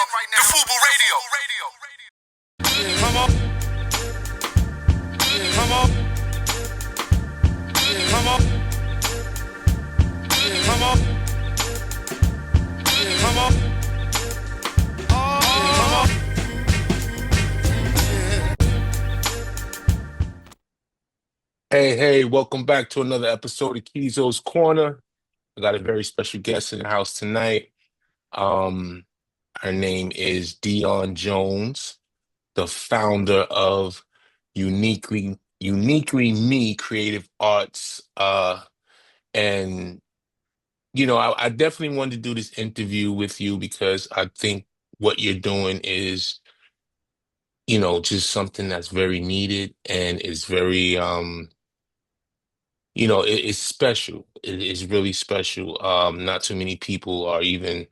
The Fubu Radio. Come on. Come on. Come on. Come on. Come on. Come on. Hey, welcome back to another episode of Keeyzo's Corner. I got a very special guest in the house tonight. Her name is Deon Jones, the founder of Uniquely Me Creative Arts. And I definitely wanted to do this interview with you because I think what you're doing is, just something that's very needed and is very it's special. It is really special. Not too many people are even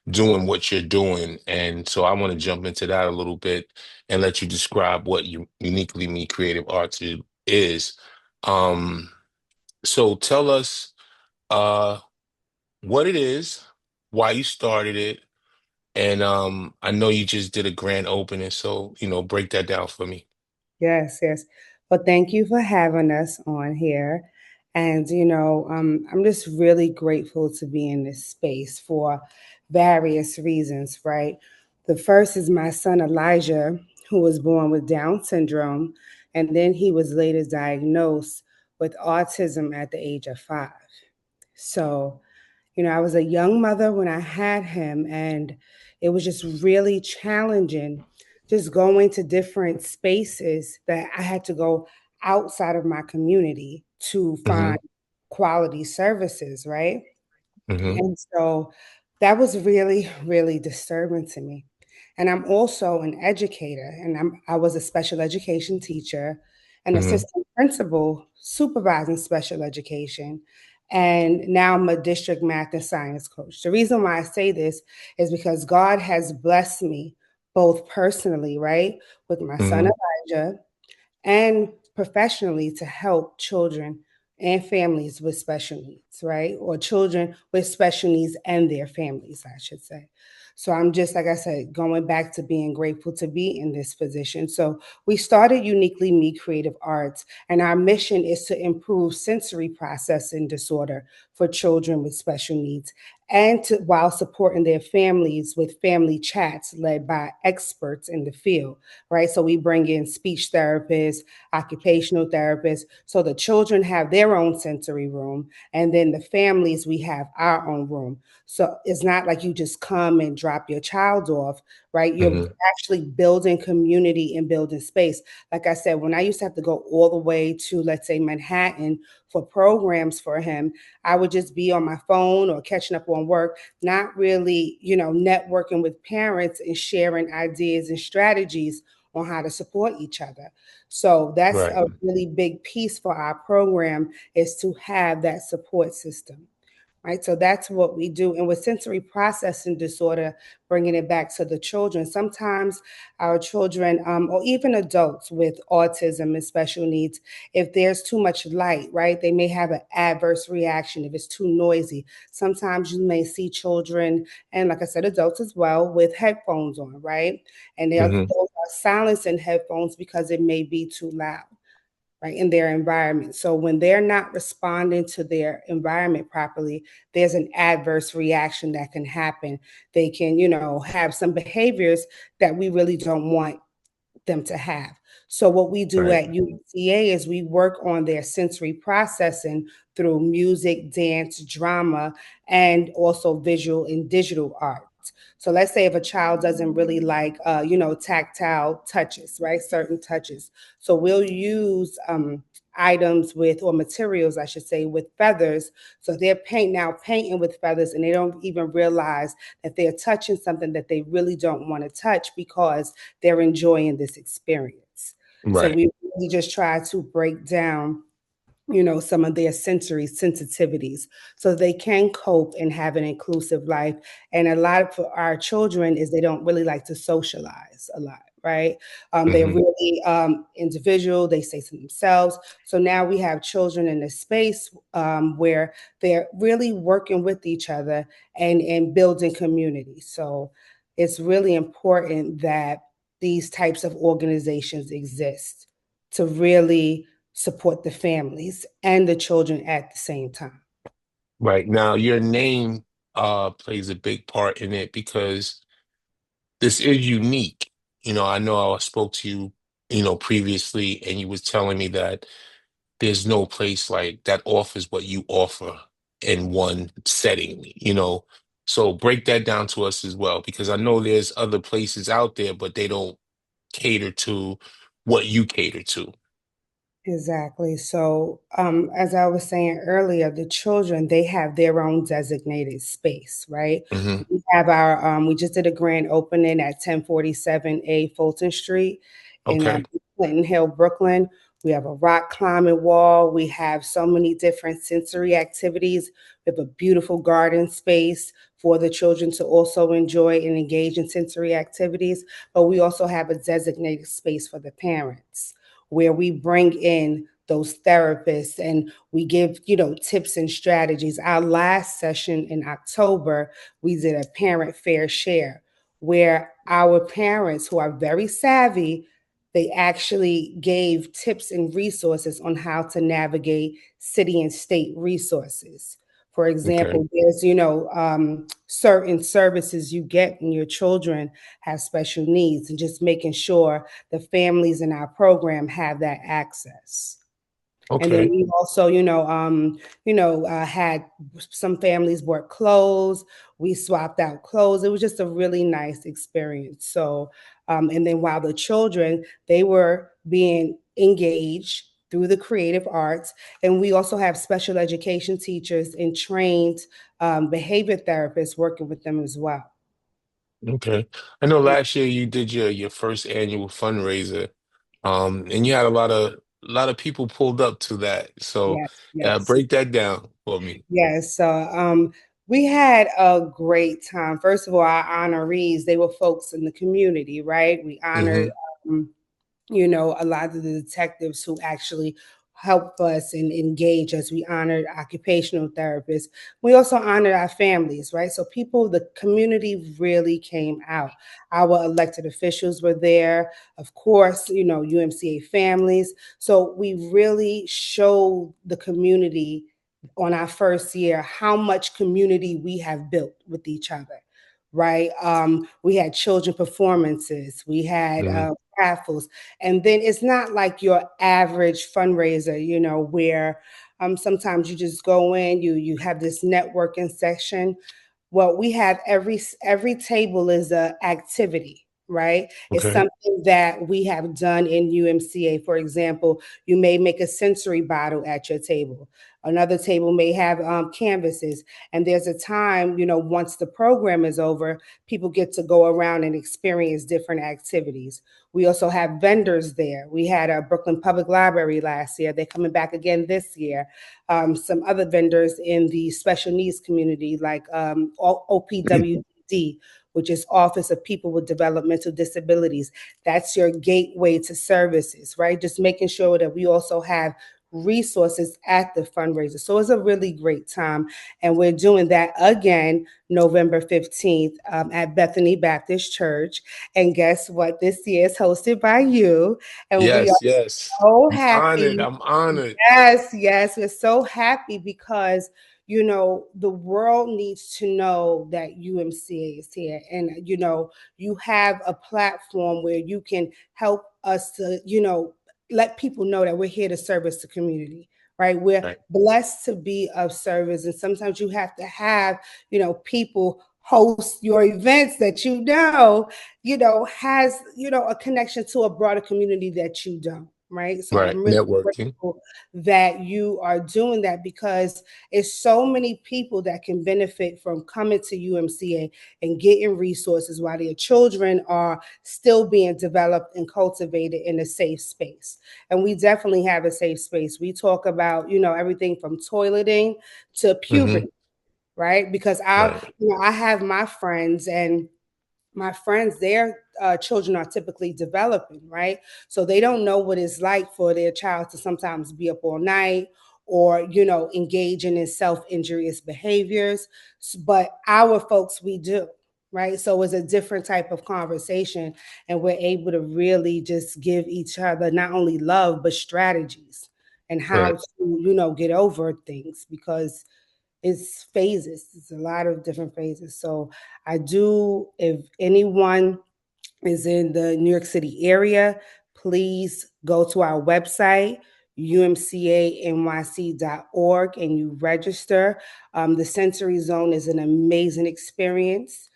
doing what you're doing. And so I want to jump into that a little bit and let you describe what Uniquely Me Creative Arts is. Um, so tell us what it is, why you started it, and I know you just did a grand opening, so break that down for me. Yes. Well, thank you for having us on here. And, I'm just really grateful to be in this space for various reasons, right? The first is my son Elijah, who was born with Down syndrome, and then he was later diagnosed with autism at the age of 5. So, I was a young mother when I had him, and it was just really challenging just going to different spaces that I had to go outside of my community to Mm-hmm. find quality services, right? Mm-hmm. And so that was really, really disturbing to me. And I'm also an educator, and I was a special education teacher, an Mm-hmm. assistant principal supervising special education, and now I'm a district math and science coach. The reason why I say this is because God has blessed me both personally, right, with my son Mm-hmm. Elijah, and professionally to help children and families with special needs, right? Or children with special needs and their families, I should say. So I'm just, like I said, going back to being grateful to be in this position. So we started Uniquely Me Creative Arts, and our mission is to improve sensory processing disorder for children with special needs, and while supporting their families with family chats led by experts in the field, right? So we bring in speech therapists, occupational therapists, so the children have their own sensory room, and then the families, we have our own room. So it's not like you just come and drop your child off, right? You're Mm-hmm. actually building community and building space. Like I said, when I used to have to go all the way to, let's say, Manhattan for programs for him, I would just be on my phone or catching up on work, not really, networking with parents and sharing ideas and strategies on how to support each other. So that's Right. a really big piece for our program, is to have that support system. Right. So that's what we do. And with sensory processing disorder, bringing it back to the children, sometimes our children, or even adults with autism and special needs, if there's too much light, right, they may have an adverse reaction if it's too noisy. Sometimes you may see children, and like I said, adults as well, with headphones on, right? And those Mm-hmm. are silencing headphones because it may be too loud, right, in their environment. So when they're not responding to their environment properly, there's an adverse reaction that can happen. They can, have some behaviors that we really don't want them to have. So what we do Right. at UMCA is we work on their sensory processing through music, dance, drama, and also visual and digital art. So let's say if a child doesn't really like, tactile touches, right? Certain touches. So we'll use items with, or materials, I should say, with feathers. So they're painting with feathers, and they don't even realize that they're touching something that they really don't want to touch because they're enjoying this experience. So Right. we really just try to break down, some of their sensory sensitivities so they can cope and have an inclusive life. And a lot for our children is they don't really like to socialize a lot, right? They're Mm-hmm. really individual. They stay to themselves. So now we have children in a space where they're really working with each other and building community. So it's really important that these types of organizations exist to really support the families and the children at the same time. Right. Now, your name plays a big part in it because this is unique. I know I spoke to you, previously, and you was telling me that there's no place like that offers what you offer in one setting. So break that down to us as well, because I know there's other places out there, but they don't cater to what you cater to. Exactly. So, as I was saying earlier, the children, they have their own designated space, right? Hmm. We have we just did a grand opening at 1047A Fulton Street in Okay. Clinton Hill, Brooklyn. We have a rock climbing wall. We have so many different sensory activities. We have a beautiful garden space for the children to also enjoy and engage in sensory activities. But we also have a designated space for the parents where we bring in those therapists and we give, tips and strategies. Our last session in October, we did a parent fair share where our parents who are very savvy, they actually gave tips and resources on how to navigate city and state resources. For Okay. example, there's, certain services you get when your children have special needs, and just making sure the families in our program have that access. And then Okay. we also, had some families bought clothes. We swapped out clothes. It was just a really nice experience. So, and then while the children, they were being engaged through the creative arts, and we also have special education teachers and trained behavior therapists working with them as well. Okay. I know last year you did your first annual fundraiser, and you had a lot of people pulled up to that. So Yes, yes. break that down for me. Yes, so we had a great time. First of all, our honorees, they were folks in the community, right? We honored, Hmm. um, a lot of the detectives who actually help us and engage us. We honored occupational therapists. We also honored our families, right? So people, the community really came out. Our elected officials were there, of course, UMCA families. So we really showed the community on our first year how much community we have built with each other, right? We had children performances, we had Hmm. raffles, and then it's not like your average fundraiser, where sometimes you just go in, you have this networking section. Well, we have every table is a activity, right? It's Okay. something that we have done in UMCA. For example, you may make a sensory bottle at your table. Another table may have canvases, and there's a time, once the program is over, people get to go around and experience different activities. We also have vendors there. We had a Brooklyn Public Library last year. They're coming back again this year. Some other vendors in the special needs community, like OPWD, which is Office of People with Developmental Disabilities. That's your gateway to services, right? Just making sure that we also have resources at the fundraiser. So it's a really great time. And we're doing that again November 15th at Bethany Baptist Church. And guess what? This year is hosted by you. And we are Yes, yes. so I'm honored. happy. I'm honored. Yes, yes, we're so happy because the world needs to know that UMCA is here, and you have a platform where you can help us to let people know that we're here to service the community, right? We're Right. blessed to be of service, and sometimes you have to have people host your events that has a connection to a broader community that you don't, right? So Right. I'm really Networking. grateful that you are doing that, because it's so many people that can benefit from coming to UMCA and getting resources while their children are still being developed and cultivated in a safe space. And we definitely have a safe space. We talk about everything from toileting to Hmm. puberty, right? Because Right. I have my friends, and my friends, their children are typically developing, right? So they don't know what it's like for their child to sometimes be up all night, or engaging in self-injurious behaviors. But our folks, we do, right? So it's a different type of conversation, and we're able to really just give each other not only love but strategies and how Right. to, get over things, because it's phases. It's a lot of different phases. So I do, if anyone is in the New York City area, please go to our website, umcanyc.org, and you register. The sensory zone is an amazing experience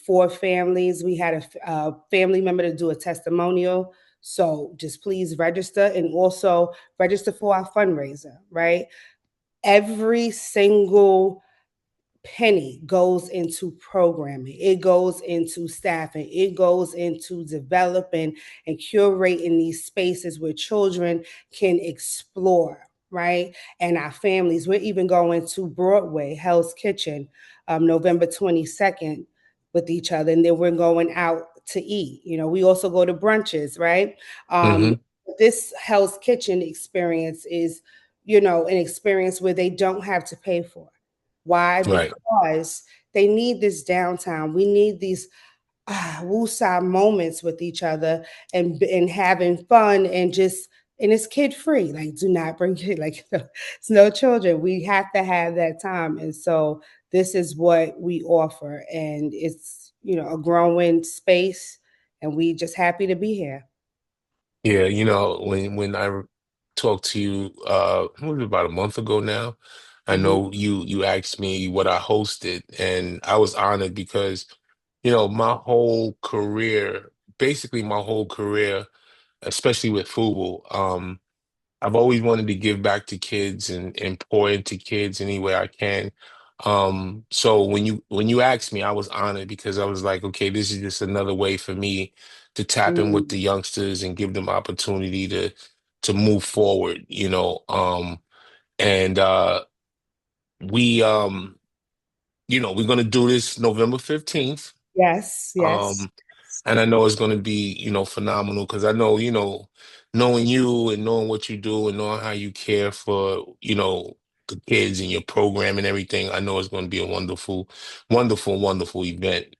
for families. We had a family member to do a testimonial. So just please register, and also register for our fundraiser, right? Every single penny goes into programming, it goes into staffing, it goes into developing and curating these spaces where children can explore, right? And our families. We're even going to Broadway, Hell's Kitchen, November 22nd with each other. And then we're going out to eat. We also go to brunches, right? Mm-hmm. This Hell's Kitchen experience is, an experience where they don't have to pay for. Why? Right. Because they need this downtime. We need these woosah moments with each other, and having fun, and it's kid free. Like, do not bring kid, like, it's no children. We have to have that time. And so this is what we offer. And it's, a growing space, and we just happy to be here. Yeah, when I talked to you, what was it, about a month ago now? I Mhm. know you asked me what I hosted, and I was honored because, my whole career, basically my whole career, especially with Fubu, I've always wanted to give back to kids and pour into kids any way I can. So when you asked me, I was honored because I was like, okay, this is just another way for me to tap in with Mm. the youngsters and give them opportunity to move forward, and we we're gonna do this November 15th. Yes, yes. Um, and I know it's going to be, phenomenal because I know, knowing you and knowing what you do and knowing how you care for, the kids and your program and everything, I know it's going to be a wonderful, wonderful, wonderful event.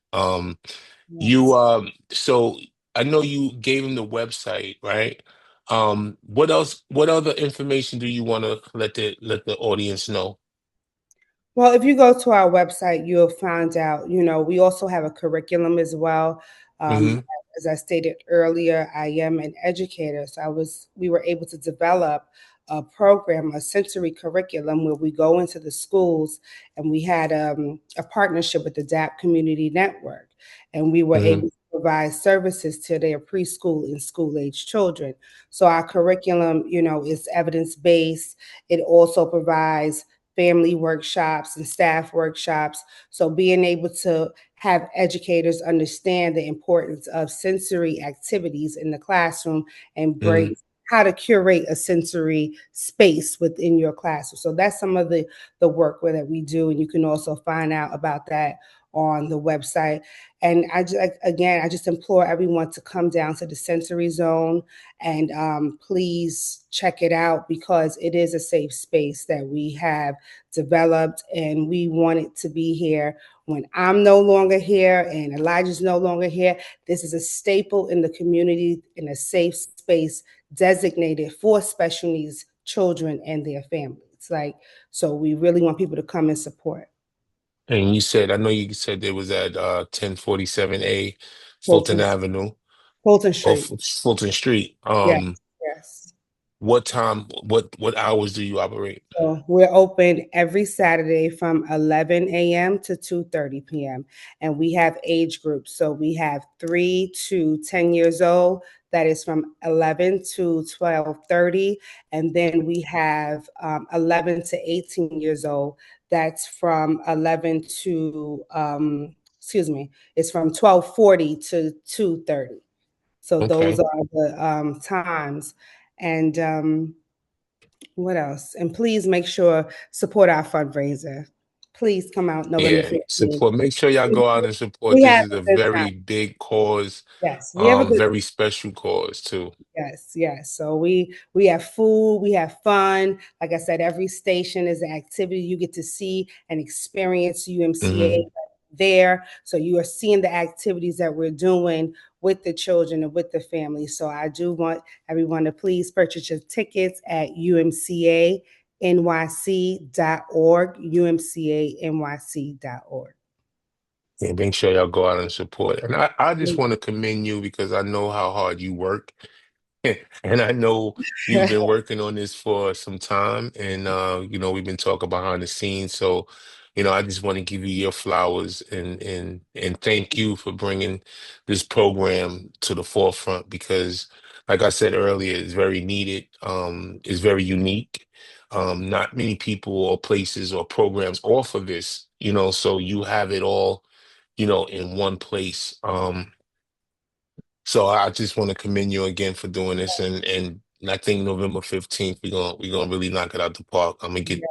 You Yes. so I know you gave him the website, right? What else, what other information do you want to let the audience know? Well, if you go to our website, you'll find out, we also have a curriculum as well. Um, Mm-hmm. as I stated earlier, I am an educator. So we were able to develop a program, a sensory curriculum, where we go into the schools, and we had a partnership with the DAP Community Network. And we were Mm-hmm. able to provide services to their preschool and school age children. So our curriculum, is evidence-based. It also provides family workshops and staff workshops. So being able to have educators understand the importance of sensory activities in the classroom, and Mm-hmm. break how to curate a sensory space within your classroom. So that's some of the work that we do, and you can also find out about that on the website. And I just implore everyone to come down to the sensory zone, and please check it out, because it is a safe space that we have developed, and we want it to be here when I'm no longer here and Elijah's no longer here. This is a staple in the community, in a safe space designated for special needs children and their families. Like, so we really want people to come and support. And you said, I know you said it was at 1047A Fulton Fulton, Avenue Fulton or Street. Fulton Street. Yes, yes. What time, what hours do you operate? So we're open every Saturday from 11 a.m. to 2:30 p.m. And we have age groups. So we have 3 to 10 years old. That is from 11 to 12:30. And then we have 11 to 18 years old. That's from 11 to, it's from 12:40 to 2:30. So those Okay. are the times. And what else? And please make sure support our fundraiser. Please come out November Yeah. 15th. Support. Make sure y'all go out and support. We This have is a a good time. very big cause, Yes, we have a good. very special cause too. Yes, yes. So we have food, we have fun. Like I said, every station is an activity you get to see and experience UMCA Hmm. there. So you are seeing the activities that we're doing with the children and with the families. So I do want everyone to please purchase your tickets at UMCANYC.org, UMCANYC.org. Yeah, make sure y'all go out and support. And I just want to commend you because I know how hard you work. And I know you've been working on this for some time, and we've been talking behind the scenes. So, I just want to give you your flowers and thank you for bringing this program to the forefront because, like I said earlier, it's very needed. It's very unique. Not many people or places or programs offer this, so you have it all, in one place. So I just want to commend you again for doing this, and I think November 15th we're gonna really knock it out the park. I'm gonna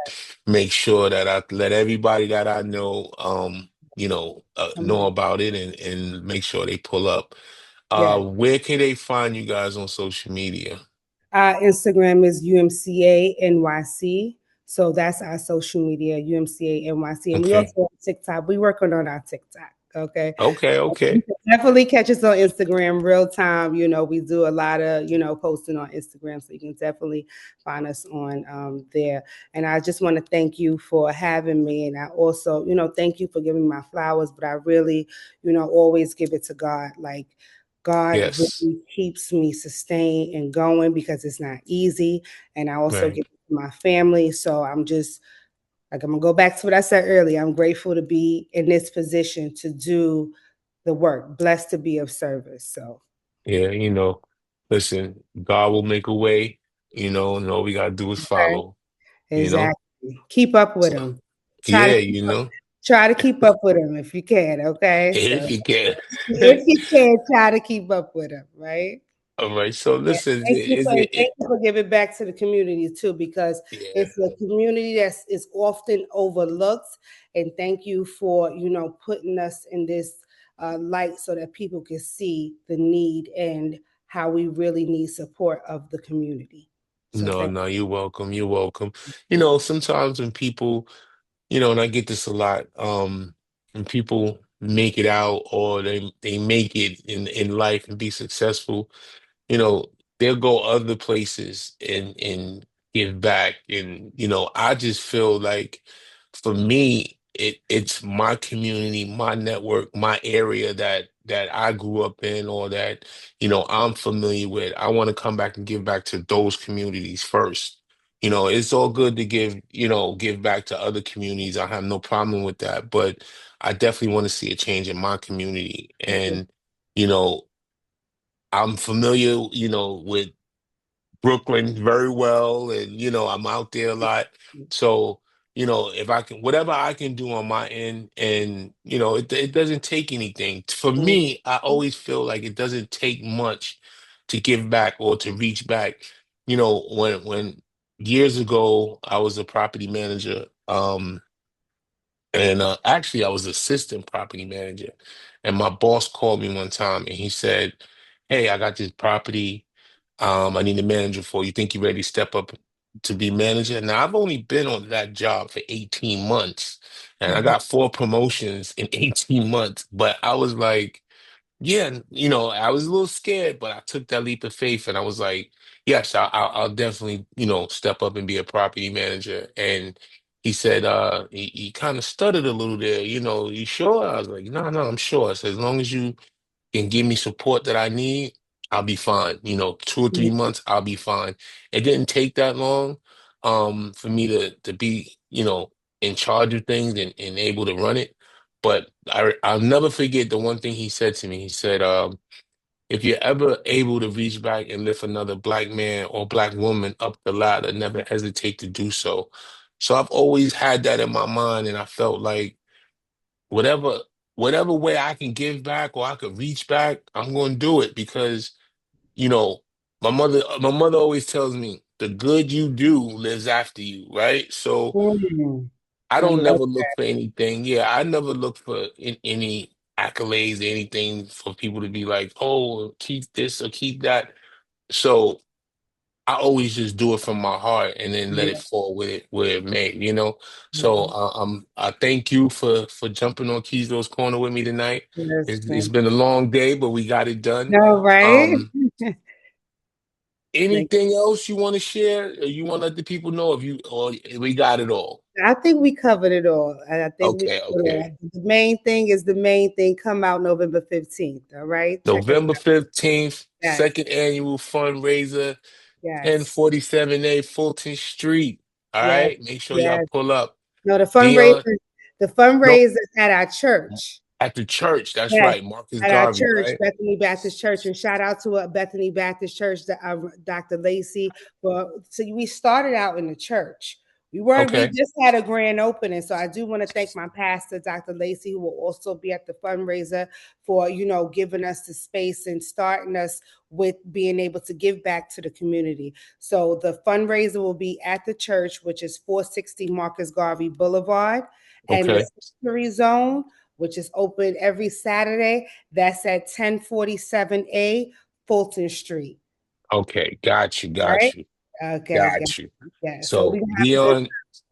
make sure that I let everybody that I know know about it and make sure they pull up. Yeah. Where can they find you guys on social media? Our Instagram is UMCA NYC. So that's our social media, UMCA NYC. And we Okay. also have TikTok. We working on our TikTok. Okay. Okay, You okay. can definitely catch us on Instagram real time. We do a lot of, posting on Instagram. So you can definitely find us on there. And I just want to thank you for having me. And I also, thank you for giving my flowers. But I really, always give it to God. Like, God Yes. really keeps me sustained and going because it's not easy. And I also give Right. it to my family. So I'm just like, I'm going to go back to what I said earlier. I'm grateful to be in this position to do the work, blessed to be of service. So, Yeah, listen, God will make a way, and all we gotta do is okay. follow, you know? Exactly. Keep up with So, them. Try to yeah, keep up, try to keep up with them if you can. Okay. if So you can. if you can, try to keep up with them. Right. All right. So Yeah, listen, thank you for and thank you for giving back to the community too, because yeah, it's a community that is often overlooked. And thank you for putting us in this light so that people can see the need and how we really need support of the community. So no, thank no, you're welcome. You're welcome. you. Sometimes when people, and I get this a lot, when people make it out or they make it in life and be successful, you know, they'll go other places and give back. And, I just feel like for me, it's my community, my network, my area that I grew up in or that, I'm familiar with. I want to come back and give back to those communities first. It's all good to give back to other communities. I have no problem with that, but I definitely want to see a change in my community. And, you know, I'm familiar, with Brooklyn very well, and I'm out there a lot. So, if I can, whatever I can do on my end, and it doesn't take anything. For me, I always feel like it doesn't take much to give back or to reach back. When years ago I was a property manager, and actually I was assistant property manager, and my boss called me one time and he said, "Hey, I got this property. I need a manager for you. Think you're ready to step up to be manager?" Now, I've only been on that job for 18 months and I got 4 promotions in 18 months. But I was like, yeah, I was a little scared, but I took that leap of faith and I was like, yes, I'll definitely, step up and be a property manager. And he said, he kind of stuttered a little there, you sure? I was like, no, no, I'm sure. I said, as long as you can give me support that I need, I'll be fine. 2 or 3 months, I'll be fine. It didn't take that long for me to be, in charge of things and able to run it. But I'll never forget the one thing he said to me. He said, if you're ever able to reach back and lift another black man or black woman up the ladder, never hesitate to do so. So I've always had that in my mind, and I felt like whatever whatever way I can give back or I could reach back, I'm going to do it because, you know, my mother always tells me the good you do lives after you, right? So Mhm. I I don't love never look for anything. Yeah, I never look for any accolades or anything for people to be like, "Oh, keep this or keep that." So I always just do it from my heart and then let it Yeah, fall where it may, you know. So yeah. I thank you for jumping on Keeyzo's Corner with me tonight. Yes, It's thank been a long day, but we got it done. No, right? Um, Thank anything else you want to share? Or you want to let the people know if you or we got it all? I think we covered it all. I think we Okay, covered it okay. all. The main thing is the main thing. Come out November 15th. All right. Check us November out. 15th, Yes. second annual fundraiser, Yes. 1047A Fulton Street. All Yes. right, make sure y'all Yes. pull up. No, Dion, the no, fundraiser is at our church. at the church. That's Yes, right, Marcus at our Garvey, church, right? Bethany Baptist Church, and shout out to Bethany Baptist Church, Dr. Lacey. Well, so we started out in the church. We Okay, just had a grand opening. So I do want to thank my pastor, Dr. Lacey, who will also be at the fundraiser for, giving us the space and starting us with being able to give back to the community. So the fundraiser will be at the church, which is 460 Marcus Garvey Boulevard, and the okay, sensory zone, which is open every Saturday. That's at 1047A Fulton Street. okay. Got you, Right? got you, Okay, got got you. yeah. So we So can have a good Dion,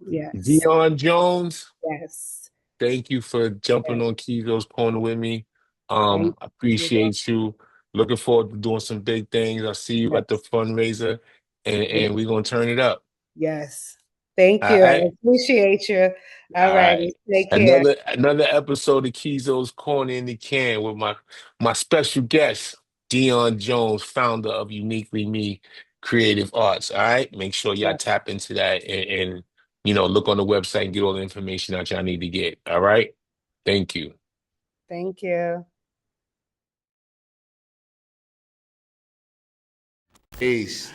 yes. Deon Jones, Yes. thank you for jumping Yes. on Keezo's Corner with me. Thank you. Appreciate you. Looking forward to doing some big things. I'll see you at the Yes. fundraiser, and Yes. we're gonna turn it up. Yes. Thank All you. I right. appreciate you. All All right. right. Take care. Another episode of Keezo's Corner in the Can with my special guest, Deon Jones, founder of Uniquely Me Creative Arts. All right. Make sure y'all Yes. tap into that and look on the website and get all the information that y'all need to get. All right. Thank you. Thank you. Peace.